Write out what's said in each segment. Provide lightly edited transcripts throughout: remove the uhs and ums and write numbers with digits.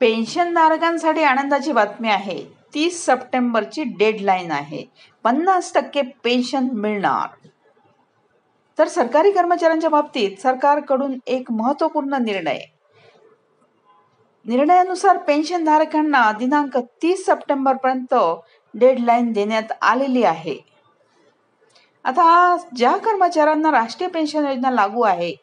पेन्शनधारकांसाठी आनंदाची बातमी आहे. 30 सप्टेंबरची डेडलाईन आहे. 50% पेन्शन मिळणार. तर सरकारी कर्मचाऱ्यांच्या बाबतीत सरकारकडून एक महत्वपूर्ण निर्णयानुसार पेन्शनधारकांना दिनांक 30 सप्टेंबर पर्यंत डेडलाईन देण्यात आलेली आहे. आता ज्या कर्मचाऱ्यांना राष्ट्रीय पेन्शन योजना लागू आहे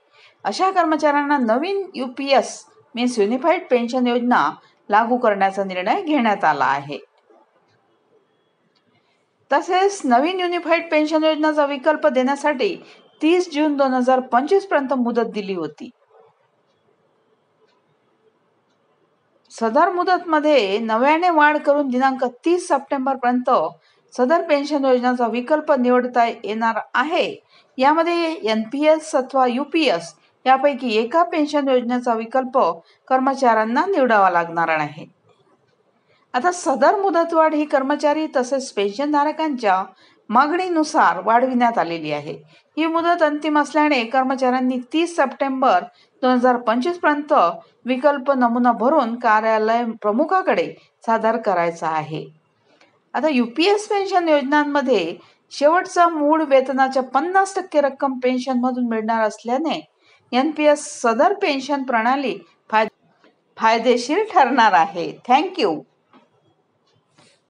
अशा कर्मचाऱ्यांना नवीन UPS मीन्स युनिफाईड पेन्शन योजना लागू करण्याचा निर्णय घेण्यात आला आहे. तसेच नवीन युनिफाईड पेन्शन योजनेचा विकल्प देण्यासाठी 30 जून 2025 पर्यंत मुदत दिली होती. सदर मुदतमध्ये नव्याने वाढ करून दिनांक 30 सप्टेंबर पर्यंत सदर पेन्शन योजनेचा विकल्प निवडता येणार आहे. यामध्ये NPS अथवा UPS यापैकी एका पेन्शन योजनेचा विकल्प कर्मचाऱ्यांना निवडावा लागणार आहे. आता सदर मुदतवाढ ही कर्मचारी तसेच पेन्शनधारकांच्या मागणीनुसार वाढविण्यात आलेली आहे. ही मुदत अंतिम असल्याने कर्मचाऱ्यांनी 30 सप्टेंबर 2025 पर्यंत विकल्प नमुना भरून कार्यालय प्रमुखाकडे सादर करायचा आहे. आता UPS पेन्शन योजनांमध्ये शेवटचा मूळ वेतनाच्या 50% रक्कम पेन्शन मधून मिळणार असल्याने NPS सदर पेन्शन प्रणाली फायदेशीर ठरणार आहे. थँक्यू.